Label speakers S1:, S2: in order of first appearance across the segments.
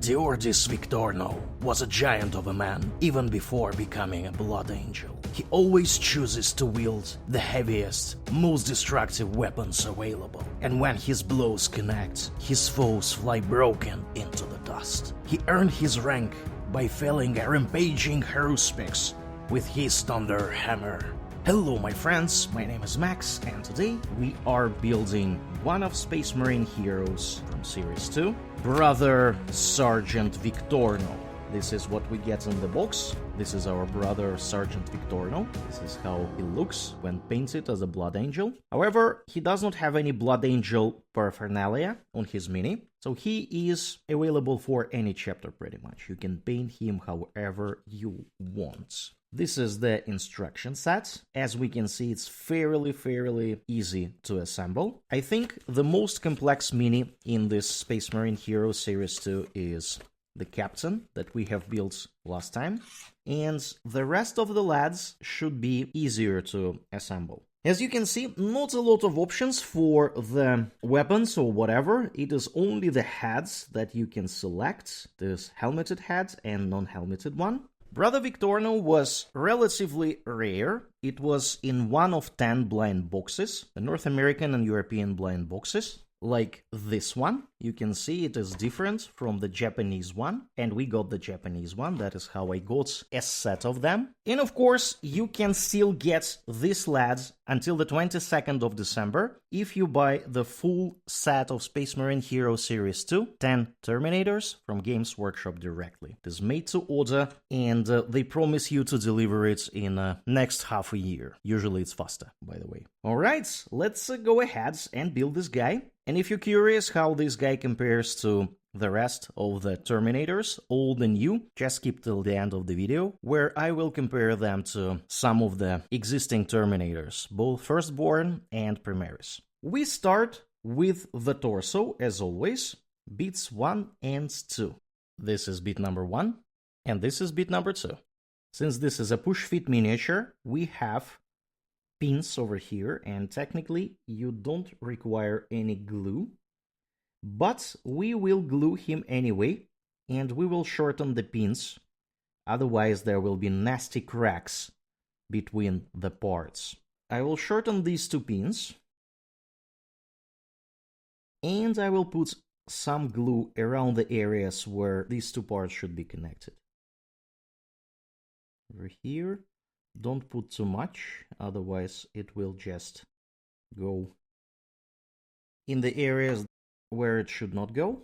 S1: Adeptus Victorno was a giant of a man even before becoming a blood angel. He always chooses to wield the heaviest, most destructive weapons available, and when his blows connect, his foes fly broken into the dust. He earned his rank by felling a rampaging haruspics with his thunder hammer. Hello my friends, my name is Max, and today we are building one of Space Marine heroes from Series 2, Brother Sergeant Victorno. This is what we get in the box. This is our brother Sergeant Victorno. This is how he looks when painted as a Blood Angel. However, he does not have any Blood Angel paraphernalia on his mini, so he is available for any chapter pretty much. You can paint him however you want. This is the instruction set. As we can see, it's fairly easy to assemble. I think the most complex mini in this Space Marine Hero Series 2 is the captain that we have built last time, and the rest of the lads should be easier to assemble. As you can see, not a lot of options for the weapons or whatever. It is only the heads that you can select, this helmeted head and non-helmeted one. Brother Victorno was relatively rare. It was in one of 10 blind boxes, the North American and European blind boxes, like this one. You can see it is different from the Japanese one, and we got the Japanese one. That is how I got a set of them. And of course, you can still get these lads until the 22nd of December if you buy the full set of Space Marine Hero Series 2, 10 Terminators from Games Workshop directly. It is made to order, and they promise you to deliver it in next half a year. Usually it's faster, by the way. Alright, let's go ahead and build this guy. And if you're curious how this guy compares to the rest of the Terminators, old and new, just skip till the end of the video, where I will compare them to some of the existing Terminators, both Firstborn and Primaris. We start with the torso, as always, bits 1 and 2. This is bit number 1, and this is bit number 2. Since this is a push-fit miniature, we have pins over here, and technically you don't require any glue, but we will glue him anyway, and we will shorten the pins, otherwise there will be nasty cracks between the parts. I will shorten these two pins, and I will put some glue around the areas where these two parts should be connected. Over here. Don't put too much, otherwise it will just go in the areas where it should not go.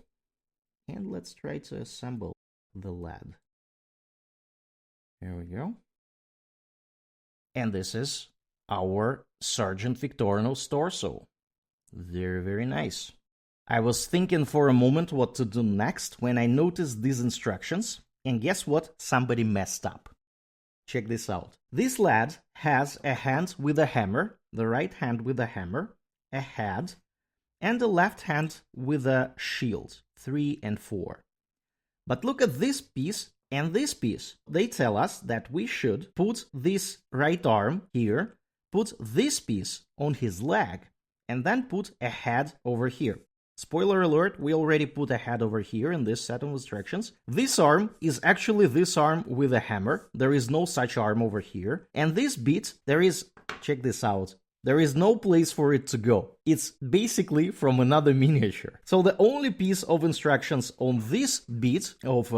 S1: And let's try to assemble the lad. There we go. And this is our Sergeant Victorno's torso. Very nice. I was thinking for a moment what to do next when I noticed these instructions, and guess what? Somebody messed up. Check this out. This lad has a hand with a hammer, the right hand with a hammer, a head, and the left hand with a shield, 3 and 4. But look at this piece and this piece. They tell us that we should put this right arm here, put this piece on his leg, and then put a head over here. Spoiler alert, we already put a head over here in this set of instructions. This arm is actually this arm with a hammer. There is no such arm over here. And this bit, there is, check this out, there is no place for it to go. It's basically from another miniature. So the only piece of instructions on this bit of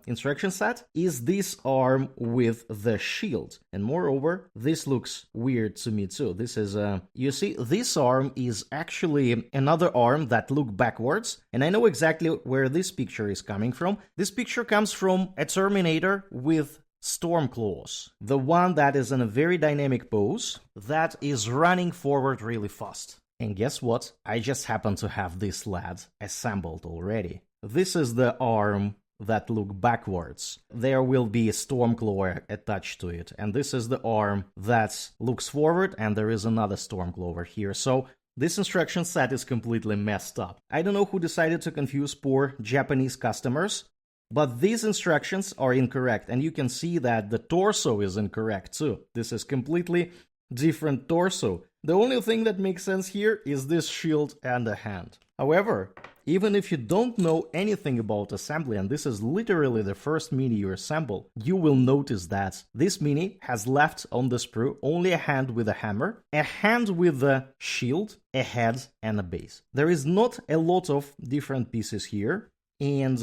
S1: instruction set is this arm with the shield. And moreover, this looks weird to me too. This is, you see, this arm is actually another arm that looks backwards. And I know exactly where this picture is coming from. This picture comes from a Terminator with Stormclaws, the one that is in a very dynamic pose, that is running forward really fast. And guess what? I just happen to have this lad assembled already. This is the arm that look backwards. There will be a Stormclaw attached to it, and this is the arm that looks forward, and there is another Stormclaw over here. So this instruction set is completely messed up. I don't know who decided to confuse poor Japanese customers, but these instructions are incorrect, and you can see that the torso is incorrect too. This is completely different torso. The only thing that makes sense here is this shield and a hand. However, even if you don't know anything about assembly, and this is literally the first mini you assemble, you will notice that this mini has left on the sprue only a hand with a hammer, a hand with a shield, a head, and a base. There is not a lot of different pieces here, and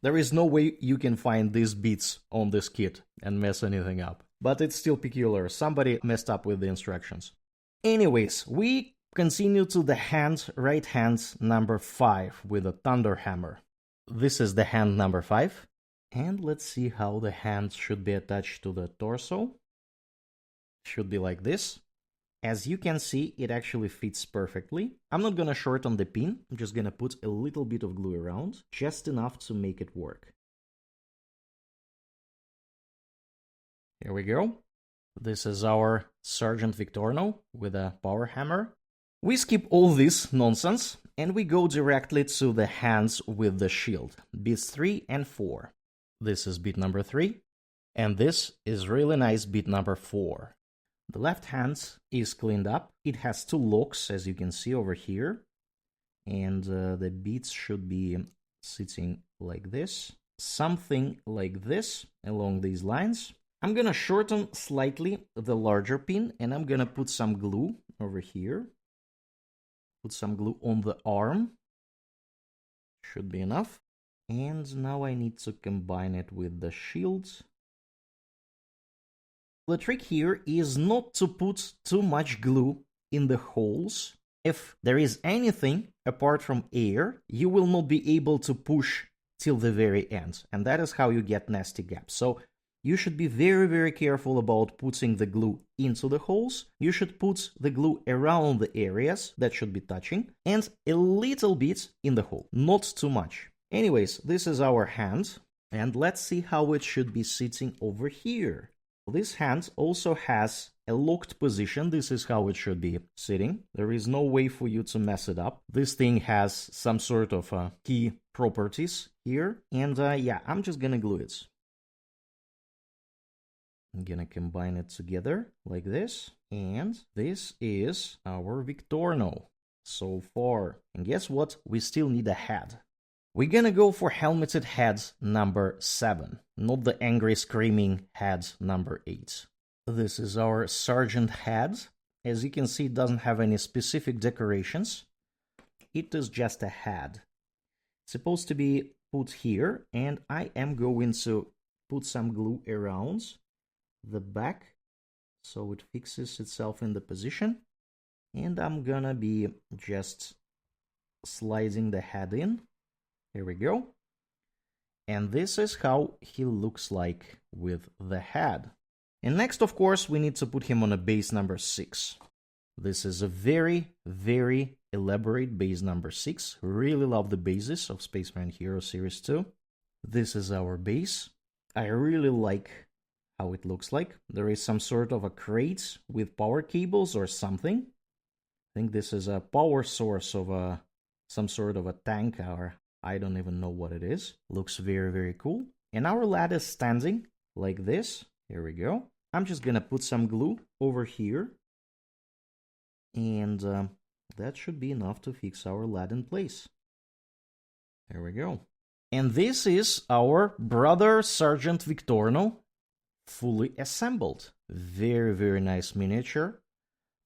S1: there is no way you can find these bits on this kit and mess anything up. But it's still peculiar. Somebody messed up with the instructions. Anyways, we continue to the hand, right hand number 5 with a thunder hammer. This is the hand number 5. And let's see how the hand should be attached to the torso. Should be like this. As you can see, it actually fits perfectly. I'm not gonna shorten the pin. I'm just gonna put a little bit of glue around, just enough to make it work. Here we go. This is our Sergeant Victorno with a power hammer. We skip all this nonsense and we go directly to the hands with the shield, bits 3 and 4. This is bit number 3, and this is really nice bit number 4. The left hand is cleaned up. It has 2 locks, as you can see over here, and the bits should be sitting like this, something like this, along these lines. I'm gonna shorten slightly the larger pin, and I'm gonna put some glue over here. Put some glue on the arm. Should be enough. And now I need to combine it with the shield. The trick here is not to put too much glue in the holes. If there is anything apart from air, you will not be able to push till the very end. And that is how you get nasty gaps. So you should be very, very careful about putting the glue into the holes. You should put the glue around the areas that should be touching and a little bit in the hole, not too much. Anyways, this is our hand, and let's see how it should be sitting over here. This hand also has a locked position. This is how it should be sitting. There is no way for you to mess it up. This thing has some sort of key properties here, and yeah, I'm just gonna glue it. I'm gonna combine it together like this, and this is our Victorno so far. And guess what? We still need a head. We're gonna go for helmeted head number 7, not the angry screaming head number 8. This is our sergeant head. As you can see, it doesn't have any specific decorations. It is just a head. It's supposed to be put here, and I am going to put some glue around the back so it fixes itself in the position, and I'm gonna be just sliding the head in. Here we go. And this is how he looks like with the head. And next, of course, we need to put him on a base number 6. This is a very, very elaborate base number 6. Really love the bases of Spaceman Hero Series 2. This is our base. I really like how it looks like. There is some sort of a crate with power cables or something. I think this is a power source of some sort of a tank, or I don't even know what it is. Looks very, very cool. And our lad is standing like this. Here we go. I'm just gonna put some glue over here. And that should be enough to fix our lad in place. There we go. And this is our brother Sergeant Victorno, fully assembled. Very, very nice miniature.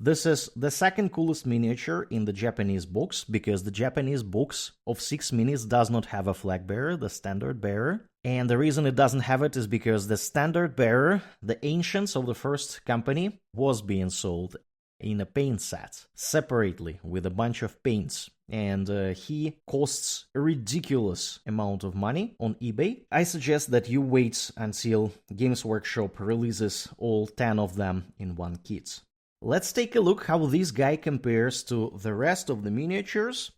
S1: This is the second coolest miniature in the Japanese box, because the Japanese box of 6 minis does not have a flag bearer, the standard bearer. And the reason it doesn't have it is because the standard bearer, the Ancients of the first company, was being sold in a paint set, separately, with a bunch of paints. And he costs a ridiculous amount of money on eBay. I suggest that you wait until Games Workshop releases all 10 of them in one kit. Let's take a look how this guy compares to the rest of the miniatures.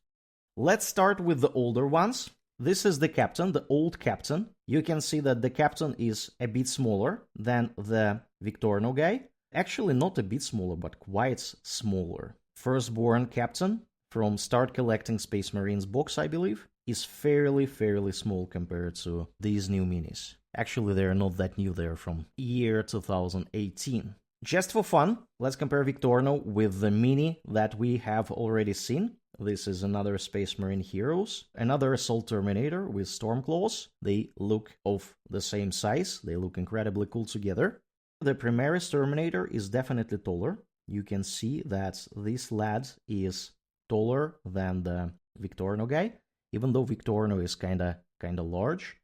S1: Let's start with the older ones. This is the captain, the old captain. You can see that the captain is a bit smaller than the Victorno guy. Actually, not a bit smaller, but quite smaller. Firstborn captain from Start Collecting Space Marines box, I believe, is fairly small compared to these new minis. Actually, they're not that new, they're from year 2018. Just for fun, let's compare Victorno with the mini that we have already seen. This is another Space Marine Heroes, another Assault Terminator with Stormclaws. They look of the same size, they look incredibly cool together. The Primaris Terminator is definitely taller. You can see that this lad is taller than the Victorno guy, even though Victorno is kinda large.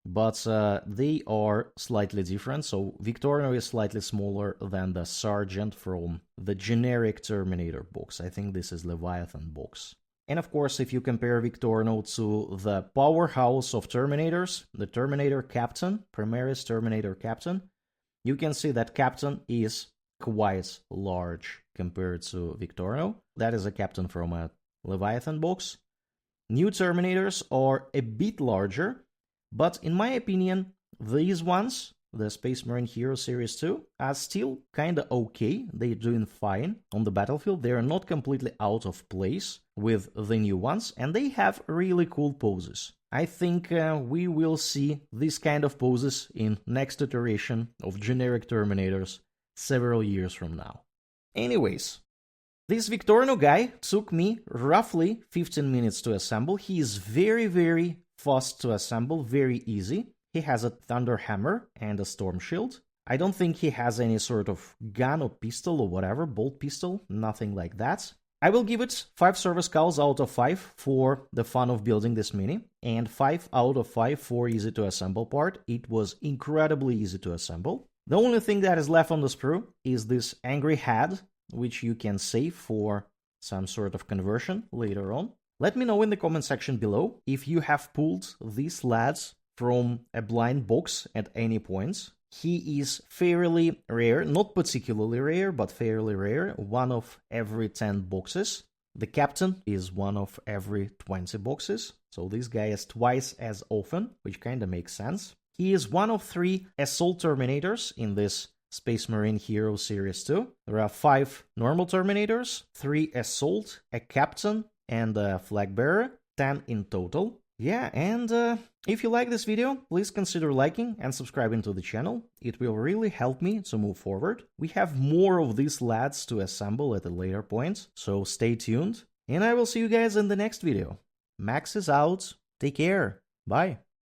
S1: But they are slightly different. So Victorno is slightly smaller than the Sergeant from the generic Terminator box. I think this is Leviathan box. And of course, if you compare Victorno to the powerhouse of Terminators, the Terminator Captain, Primaris Terminator Captain, you can see that Captain is quite large compared to Victorno. That is a Captain from a Leviathan box. New Terminators are a bit larger, but in my opinion, these ones, the Space Marine Hero Series 2, are still kinda okay. They're doing fine on the battlefield. They are not completely out of place with the new ones, and they have really cool poses. I think we will see this kind of poses in next iteration of generic Terminators several years from now. Anyways, this Victorno guy took me roughly 15 minutes to assemble. He is very fast to assemble, very easy. He has a thunder hammer and a storm shield. I don't think he has any sort of gun or pistol or whatever, bolt pistol, nothing like that. I will give it 5 service skulls out of 5 for the fun of building this mini, and 5 out of 5 for easy to assemble part. It was incredibly easy to assemble. The only thing that is left on the sprue is this angry head, which you can save for some sort of conversion later on. Let me know in the comment section below if you have pulled these lads from a blind box at any points. He is fairly rare, not particularly rare, but fairly rare, 1 of every 10 boxes. The Captain is 1 of every 20 boxes, so this guy is twice as often, which kinda makes sense. He is 1 of 3 Assault Terminators in this Space Marine Hero Series 2. There are 5 normal Terminators, 3 Assault, a Captain, and a Flag Bearer, 10 in total. Yeah, and if you like this video, please consider liking and subscribing to the channel. It will really help me to move forward. We have more of these lads to assemble at a later point, so stay tuned. And I will see you guys in the next video. Max is out. Take care. Bye.